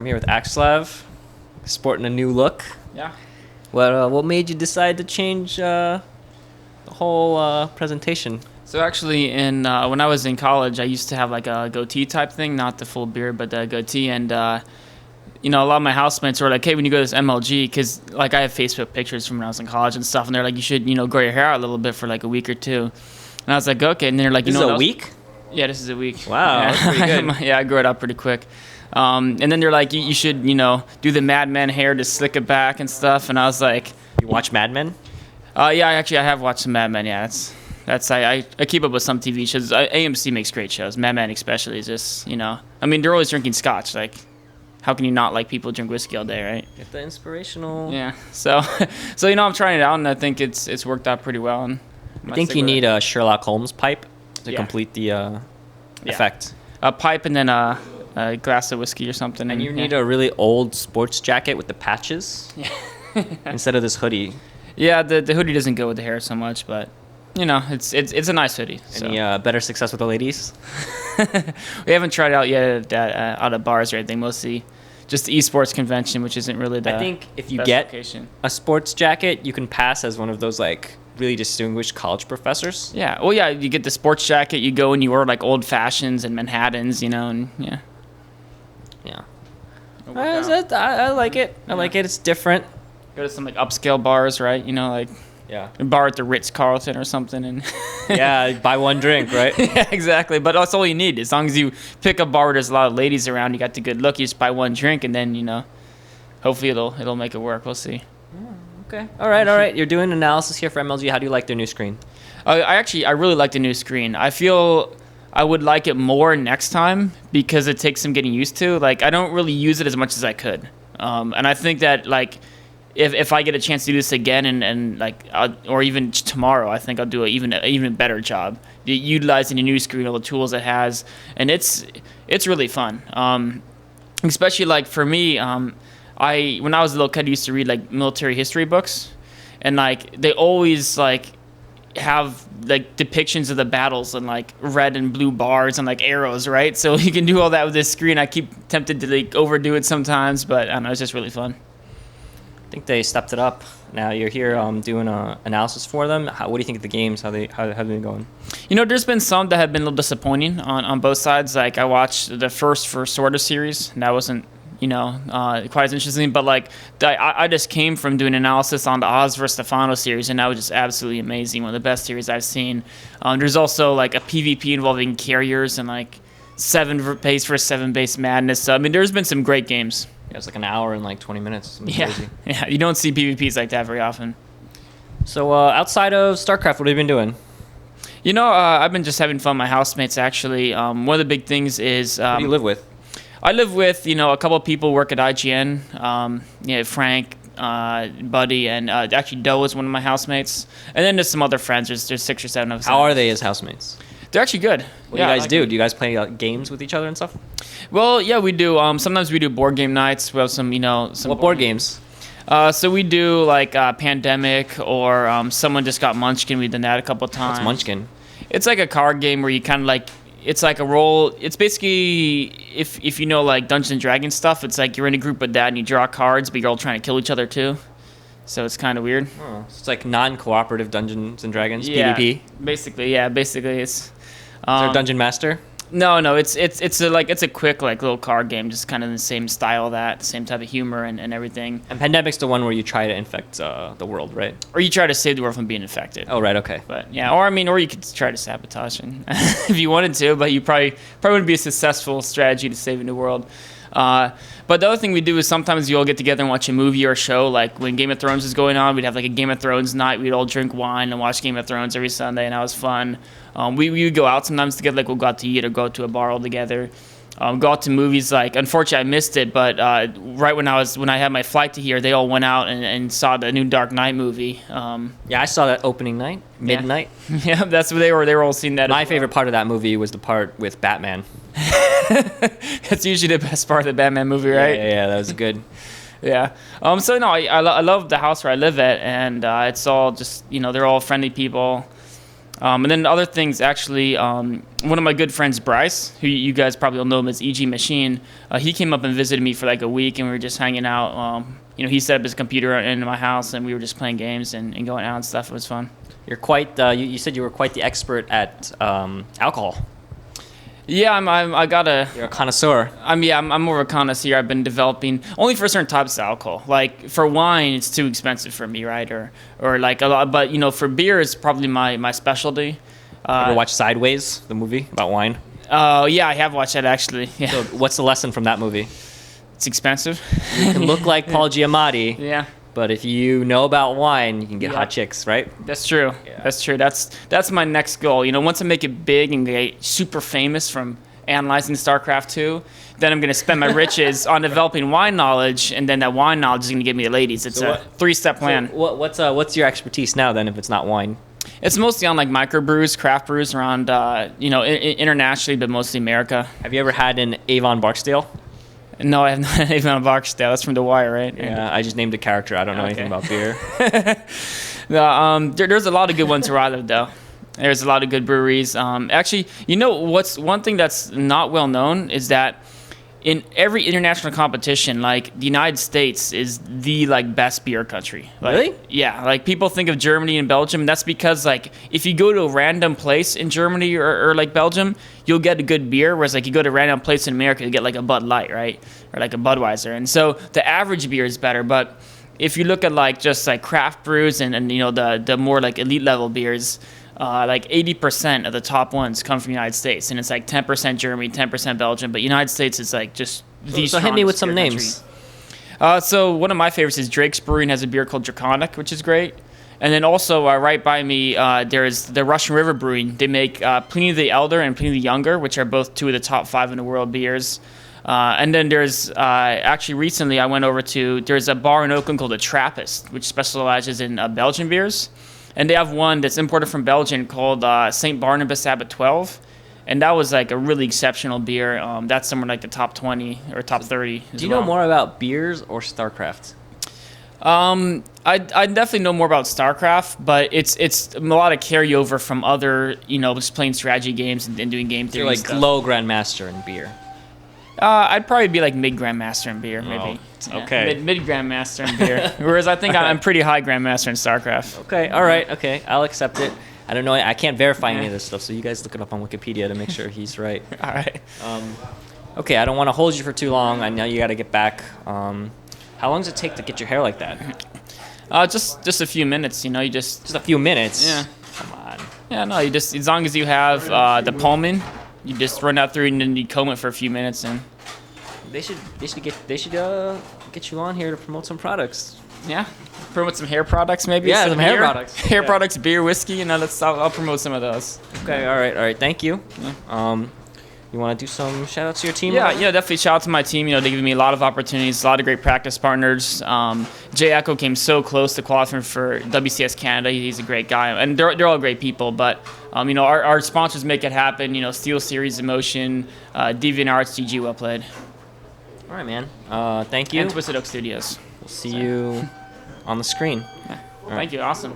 I'm here with Axslav, sporting a new look. Yeah. What made you decide to change the whole presentation? So actually, when I was in college, I used to have like a goatee type thing, not the full beard, but the goatee. And a lot of my housemates were like, "Hey, when you go to this MLG, because like I have Facebook pictures from when I was in college and stuff, and they're like, you should grow your hair out a little bit for like a week or two." And I was like, "Okay." And they're like, This is what a else? week? Yeah, this is a week. Wow, Yeah. that's pretty good. Yeah, I grew it out pretty quick. And then they're like, you should, do the Mad Men hair to slick it back and stuff. And I was like, You watch Mad Men? yeah, I have watched some Mad Men. Yeah, I keep up with some TV shows. AMC makes great shows. Mad Men especially is just, I mean, they're always drinking scotch. Like, how can you not like people drink whiskey all day, right? Get the inspirational. Yeah. So, I'm trying it out, and I think it's worked out pretty well. And I think you need a Sherlock Holmes pipe to Yeah. complete the effect. a pipe and then a glass of whiskey or something. And you need a really old sports jacket with the patches instead of this hoodie. Yeah, the hoodie doesn't go with the hair so much, but it's a nice hoodie. So. Any better success with the ladies? We haven't tried it out yet out of bars or anything. Mostly just the esports convention, which isn't really the I think if you best get location. a sports jacket, you can pass as one of those like really distinguished college professors. Yeah, well, yeah, you get the sports jacket. You go and you order like old fashions and Manhattans, and yeah. Yeah. It'll work out. I like it. I like it. It's different. Go to some like upscale bars, right? Like Yeah. a bar at the Ritz-Carlton or something, and Yeah, buy one drink, right? yeah, exactly. But that's all you need. As long as you pick a bar where there's a lot of ladies around, you got the good look. You just buy one drink, and then hopefully it'll make it work. We'll see. Okay. All right. You're doing analysis here for MLG. How do you like their new screen? I really like the new screen. I feel I would like it more next time because it takes some getting used to. Like, I don't really use it as much as I could. And I think that, like, if I get a chance to do this again and like, or even tomorrow, I think I'll do an even better job utilizing the new screen, all the tools it has. And it's really fun. Especially, like, for me, when I was a little kid, I used to read, like, military history books. And, like, they always, like, have like depictions of the battles and like red and blue bars and like arrows, right? So you can do all that with this screen. I keep tempted to like overdo it sometimes, but I don't know, it's just really fun. I think they stepped it up. Now you're here doing analysis for them. What do you think of the games? How have they been going? There's been some that have been a little disappointing on both sides. Like I watched the first sort of series, and that wasn't quite as interesting. But like I just came from doing analysis on the Oz vs. Stefano series, and that was just absolutely amazing. One of the best series I've seen. There's also like a PvP involving carriers and like 7 base versus 7 base madness. So I mean, there's been some great games. Yeah, it's like an hour and like 20 minutes. Something Yeah, crazy. yeah. You don't see PvPs like that very often. So outside of Starcraft, what have you been doing? I've been just having fun. My housemates actually. One of the big things is Who do you live with? I live with, a couple of people work at IGN. Frank, Buddy, and actually Doe is one of my housemates. And then there's some other friends. There's 6 or 7 of us. How are they as housemates? They're actually good. What do you guys do? Do you guys play games with each other and stuff? Well, yeah, we do. Sometimes we do board game nights. We have some, some. What board games? So we do like Pandemic or someone just got Munchkin. We've done that a couple of times. What's Munchkin? It's like a card game where you kind of like. It's like a role. It's basically if you know like Dungeons and Dragons stuff. It's like you're in a group with that and you draw cards, but you're all trying to kill each other too. So it's kind of weird. Oh, so it's like non-cooperative Dungeons and Dragons. Yeah, PvP. Basically, yeah. Basically, it's. Is there a Dungeon Master? No. It's a quick like little card game, just kind of the same style, that same type of humor and everything. And Pandemic's the one where you try to infect the world, right? Or you try to save the world from being infected. Oh, right. Okay. But yeah, or you could try to sabotage it if you wanted to, but you probably wouldn't be a successful strategy to saving the world. But the other thing we do is sometimes we all get together and watch a movie or a show. Like when Game of Thrones is going on, we'd have like a Game of Thrones night. We'd all drink wine and watch Game of Thrones every Sunday, and that was fun. We would go out sometimes together, like we'll go out to eat or go to a bar all together. Go out to movies. Like unfortunately I missed it, but right when I had my flight to here, they all went out and saw the new Dark Knight movie. Yeah, I saw that opening night, midnight. Yeah, that's what they were all seeing that. My favorite part of that movie was the part with Batman. That's usually the best part of the Batman movie, right? Yeah, that was good. Yeah. So no, I love the house where I live at, and it's all just they're all friendly people. And then other things, actually, one of my good friends, Bryce, who you guys probably all know him as EG Machine, he came up and visited me for like a week, and we were just hanging out. He set up his computer in my house, and we were just playing games and going out and stuff. It was fun. You're quite. You said you were quite the expert at alcohol. Yeah, I gotta. You're a connoisseur. I'm more of a connoisseur. I've been developing only for certain types of alcohol. Like for wine, it's too expensive for me, right? Or like a lot. But for beer, it's probably my specialty. Ever watch Sideways, the movie about wine? Oh yeah, I have watched that actually. Yeah. So what's the lesson from that movie? It's expensive. You can look like Paul Giamatti. Yeah. But if you know about wine, you can get Yeah. hot chicks, right? That's true. Yeah. That's true. That's my next goal. Once I make it big and get super famous from analyzing StarCraft 2, then I'm going to spend my riches on developing wine knowledge, and then that wine knowledge is going to give me the ladies. It's a 3-step plan. So what's your expertise now then if it's not wine? It's mostly on like microbrews, craft brews around, internationally, but mostly America. Have you ever had an Avon Barksdale? No, I have not even a Barksdale. That's from The Wire, right? Yeah, I just named a character. I don't know anything about beer. No, there's a lot of good ones where I live, though. There's a lot of good breweries. Actually, what's one thing that's not well known is that in every international competition, like the United States is the best beer country. Really? Yeah. Like people think of Germany and Belgium, and that's because if you go to a random place in Germany or like Belgium, you'll get a good beer, whereas you go to a random place in America, you get like a Bud Light, right, or like a Budweiser, and so the average beer is better. But if you look at just craft brews and the more elite level beers. 80% of the top ones come from the United States, and it's 10% Germany, 10% Belgium, but United States is just the So hit me with strongest some beer names. country. So one of my favorites is Drake's Brewing has a beer called Draconic, which is great. And then also right by me, there's the Russian River Brewing. They make Pliny the Elder and Pliny the Younger, which are both 2 of the top 5 in the world beers. And then there's actually recently I went over there's a bar in Oakland called the Trappist, which specializes in Belgian beers. And they have one that's imported from Belgium called St. Barnabas Abbot 12. And that was a really exceptional beer. That's somewhere the top 20 or top 30. Do you know more about beers or StarCraft? I definitely know more about StarCraft, but it's a lot of carryover from other, just playing strategy games and doing game theory You're stuff. low grandmaster in beer. I'd probably be mid grandmaster in beer, maybe. Oh, okay. Mid grandmaster in beer. Whereas I think I'm pretty high grandmaster in StarCraft. Okay, all right, okay. I'll accept it. I don't know. I can't verify any of this stuff, so you guys look it up on Wikipedia to make sure he's right. All right. Okay, I don't want to hold you for too long. I know you got to get back. How long does it take to get your hair like that? Just a few minutes, you just... Just a few minutes? Yeah. Come on. Yeah, no, you just, as long as you have the palming, you just run out through and then you comb it for a few minutes and... They should get you on here to promote some products. Yeah, promote some hair products maybe. Yeah, some hair products. Hair Yeah. products, beer, whiskey. I'll promote some of those. Okay, all right. Thank you. Yeah. You want to do some shout outs to your team? Yeah, definitely shout out to my team. They give me a lot of opportunities, a lot of great practice partners. Jay Echo came so close to qualifying for WCS Canada. He's a great guy, and they're all great people. But our sponsors make it happen. Steel Series Emotion, DeviantArts, GG, well played. All right, man. Thank you. And Twisted Oak Studios. We'll see you on the screen. Yeah. Thank you. Awesome.